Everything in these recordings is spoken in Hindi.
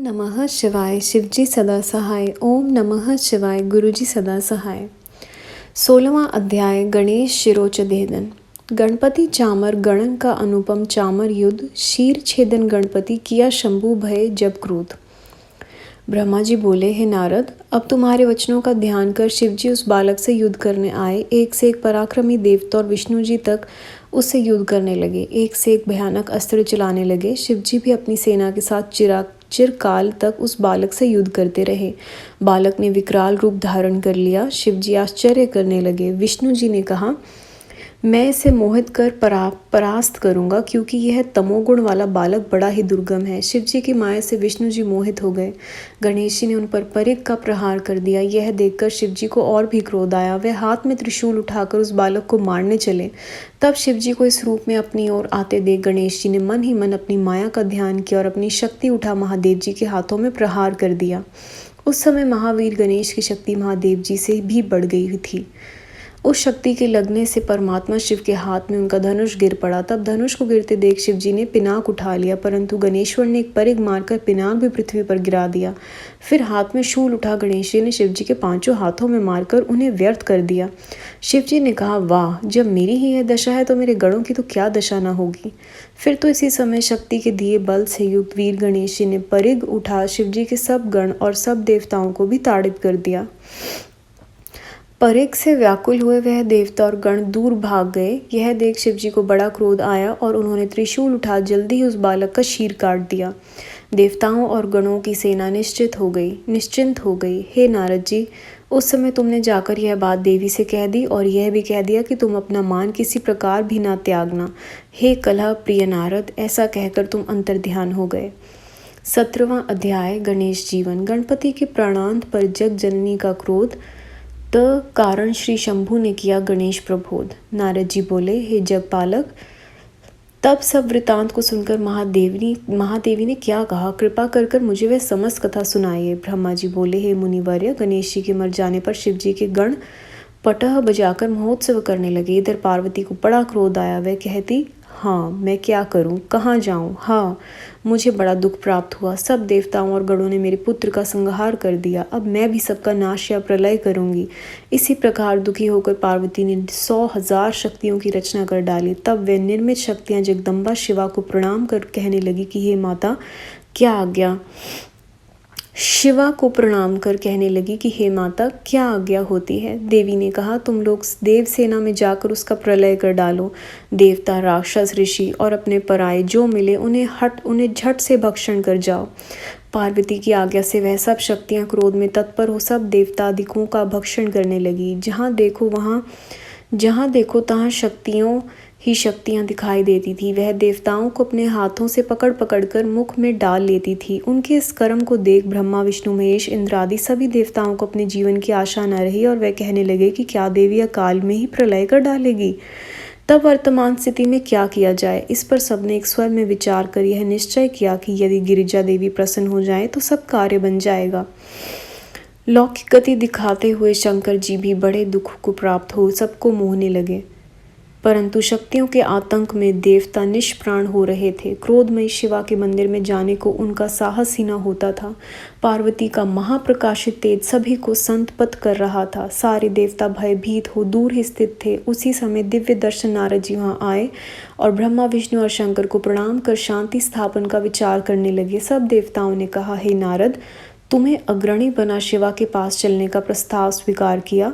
नमः शिवाय शिवजी सदा सहाय। ओम नमः शिवाय गुरुजी सदा सहाय। 16वां अध्याय गणेश शिरोचदेदन। गणपति चामर गणन का अनुपम चामर युद्ध शीर छेदन गणपति किया शंभु भय जब क्रोध। ब्रह्मा जी बोले, हे नारद, अब तुम्हारे वचनों का ध्यान कर शिवजी उस बालक से युद्ध करने आए। एक से एक पराक्रमी देवता और विष्णु जी तक उससे युद्ध करने लगे, एक से एक भयानक अस्त्र चलाने लगे। शिवजी भी अपनी सेना के साथ चिरकाल तक उस बालक से युद्ध करते रहे। बालक ने विकराल रूप धारण कर लिया। शिवजी आश्चर्य करने लगे। विष्णु जी ने कहा, मैं इसे मोहित कर परास्त करूंगा, क्योंकि यह तमोगुण वाला बालक बड़ा ही दुर्गम है। शिवजी की माया से विष्णु जी मोहित हो गए। गणेश जी ने उन पर परिग का प्रहार कर दिया। यह देखकर शिवजी को और भी क्रोध आया। वे हाथ में त्रिशूल उठाकर उस बालक को मारने चले। तब शिवजी को इस रूप में अपनी ओर आते देख गणेश जी ने मन ही मन अपनी माया का ध्यान किया और अपनी शक्ति उठा महादेव जी के हाथों में प्रहार कर दिया। उस समय महावीर गणेश की शक्ति महादेव जी से भी बढ़ गई थी। उस शक्ति के लगने से परमात्मा शिव के हाथ में उनका धनुष गिर पड़ा। तब धनुष को गिरते देख शिवजी ने पिनाक उठा लिया, परंतु गणेश्वर ने एक परिग मारकर पिनाक भी पृथ्वी पर गिरा दिया। फिर हाथ में शूल उठा गणेश जी ने शिवजी के पांचों हाथों में मारकर उन्हें व्यर्थ कर दिया। शिवजी ने कहा, वाह, जब मेरी ही यह दशा है तो मेरे गणों की तो क्या दशा न होगी। फिर तो इसी समय शक्ति के दिए बल से युक्त वीर गणेश जी ने परिग उठा शिवजी के सब गण और सब देवताओं को भी ताड़ित कर दिया। परिग से व्याकुल हुए वह देवता और गण दूर भाग गए। यह देख शिवजी को बड़ा क्रोध आया और उन्होंने त्रिशूल उठा जल्दी ही उस बालक का शीर काट दिया। देवताओं और गणों की सेना निश्चिंत हो गई। हे नारद जी, उस समय तुमने जाकर यह बात देवी से कह दी और यह भी कह दिया कि तुम अपना मान किसी प्रकार भी ना त्यागना। हे कलह प्रिय नारद, ऐसा कहकर तुम अंतर्ध्यान हो गए। 17वां अध्याय गणेश जीवन। गणपति के प्राणांत पर जग जननी का क्रोध कारण श्री शंभु ने किया गणेश प्रबोध। नारद जी बोले, हे जगपालक, तब सब वृतांत को सुनकर महादेवी ने क्या कहा, कृपा कर मुझे वह समस्त कथा सुनाइए। ब्रह्मा जी बोले, हे मुनिवर्य, गणेश जी के मर जाने पर शिव जी के गण पटह बजाकर महोत्सव करने लगे। इधर पार्वती को बड़ा क्रोध आया। वह कहती, हाँ, मैं क्या करूं, कहाँ जाऊं। हाँ, मुझे बड़ा दुख प्राप्त हुआ। सब देवताओं और गणों ने मेरे पुत्र का संहार कर दिया। अब मैं भी सबका नाश या प्रलय करूंगी। इसी प्रकार दुखी होकर पार्वती ने 100,000 शक्तियों की रचना कर डाली। तब वे निर्मित शक्तियां जगदम्बा शिवा को प्रणाम कर कहने लगी कि हे माता, क्या आज्ञा। शिवा को प्रणाम कर कहने लगी कि हे माता, क्या आज्ञा होती है। देवी ने कहा, तुम लोग देव सेना में जाकर उसका प्रलय कर डालो। देवता, राक्षस, ऋषि और अपने पराये जो मिले उन्हें झट से भक्षण कर जाओ। पार्वती की आज्ञा से वह सब शक्तियां क्रोध में तत्पर हो सब देवतादिकों का भक्षण करने लगी। जहाँ देखो तहाँ शक्तियां दिखाई देती थी। वह देवताओं को अपने हाथों से पकड़ कर मुख में डाल लेती थी। उनके इस कर्म को देख ब्रह्मा, विष्णु, महेश, इंद्र आदि सभी देवताओं को अपने जीवन की आशा न रही और वह कहने लगे कि क्या देवी अकाल में ही प्रलय कर डालेगी। तब वर्तमान स्थिति में क्या किया जाए। इस पर सबने एक स्वर में विचार कर यह निश्चय किया कि यदि गिरिजा देवी प्रसन्न हो जाए तो सब कार्य बन जाएगा। लौकिक गति दिखाते हुए शंकर जी भी बड़े दुख को प्राप्त हो सबको मोहने लगे, परंतु शक्तियों के आतंक में देवता निष्प्राण हो रहे थे। क्रोधमयी शिवा के मंदिर में जाने को उनका साहस ही न होता था। पार्वती का महाप्रकाशित तेज सभी को संतपत कर रहा था। सारे देवता भयभीत हो दूर ही स्थित थे। उसी समय दिव्य दर्शन नारद जी वहाँ आए और ब्रह्मा, विष्णु और शंकर को प्रणाम कर शांति स्थापन का विचार करने लगे। सब देवताओं ने कहा, हे नारद, तुम्हें अग्रणी बना शिवा के पास चलने का प्रस्ताव स्वीकार किया।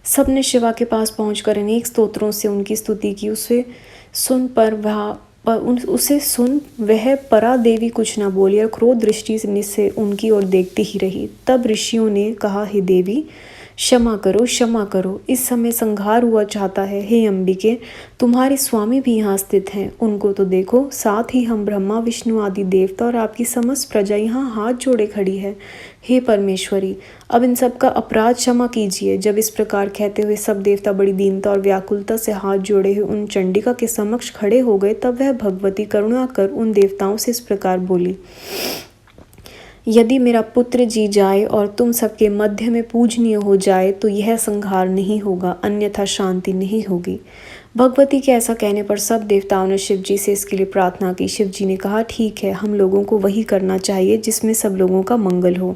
सबने शिवा के पास पहुंचकर अनेक स्तोत्रों से उनकी स्तुति की। उसे सुन वह परा देवी कुछ न बोली और क्रोध दृष्टि से उनकी ओर देखती ही रही। तब ऋषियों ने कहा, हे देवी, क्षमा करो, इस समय संहार हुआ चाहता है। हे अंबिके, तुम्हारे स्वामी भी यहाँ स्थित हैं, उनको तो देखो। साथ ही हम ब्रह्मा, विष्णु आदि देवता और आपकी समस्त प्रजा यहाँ हाथ जोड़े खड़ी है। हे परमेश्वरी, अब इन सब का अपराध क्षमा कीजिए। जब इस प्रकार कहते हुए सब देवता बड़ी दीनता और व्याकुलता से हाथ जोड़े हुए उन चंडिका के समक्ष खड़े हो गए। तब वह भगवती करुणा कर उन देवताओं से इस प्रकार बोली, यदि मेरा पुत्र जी जाए और तुम सबके मध्य में पूजनीय हो जाए तो यह संहार नहीं होगा, अन्यथा शांति नहीं होगी। भगवती के ऐसा कहने पर सब देवताओं ने शिव जी से इसके लिए प्रार्थना की। शिव जी ने कहा, ठीक है, हम लोगों को वही करना चाहिए जिसमें सब लोगों का मंगल हो।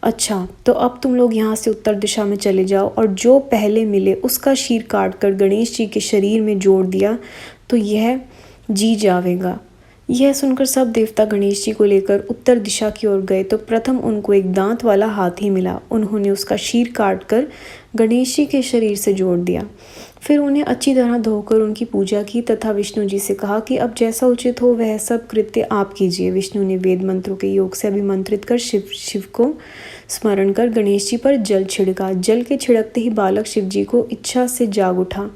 अच्छा, तो अब तुम लोग यहाँ से उत्तर दिशा में चले जाओ और जो पहले मिले उसका शीर काट कर गणेश जी के शरीर में जोड़ दिया तो यह जी जावेगा। यह सुनकर सब देवता गणेश जी को लेकर उत्तर दिशा की ओर गए तो प्रथम उनको एक दांत वाला हाथी मिला। उन्होंने उसका शीर काट कर गणेश जी के शरीर से जोड़ दिया। फिर उन्हें अच्छी तरह धोकर उनकी पूजा की तथा विष्णु जी से कहा कि अब जैसा उचित हो वह सब कृत्य आप कीजिए। विष्णु ने वेद मंत्रों के योग से अभिमंत्रित कर शिव को स्मरण कर गणेश जी पर जल छिड़का। जल के छिड़कते ही बालक शिव जी को इच्छा से जाग उठा।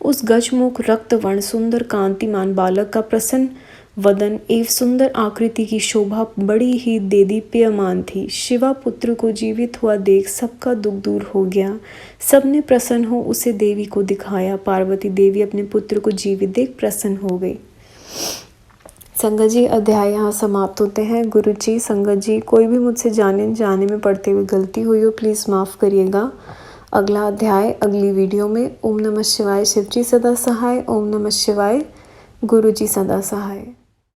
उस गजमुख रक्तवर्ण सुंदर कांतिमान बालक का प्रसन्न वदन एवं सुंदर आकृति की शोभा बड़ी ही देदीप्यमान थी। शिवा पुत्र को जीवित हुआ देख सबका दुख दूर हो गया। सबने प्रसन्न हो उसे देवी को दिखाया। पार्वती देवी अपने पुत्र को जीवित देख प्रसन्न हो गई। संगत जी, अध्याय यहाँ समाप्त होते हैं। गुरु जी, संगत जी, कोई भी मुझसे जाने में पढ़ते हुए गलती हुई हो प्लीज़ माफ़ करिएगा। अगला अध्याय अगली वीडियो में। ओम नमः शिवाय। शिव जी सदा सहाय। ओम नमः शिवाय। गुरु जी सदा सहाय।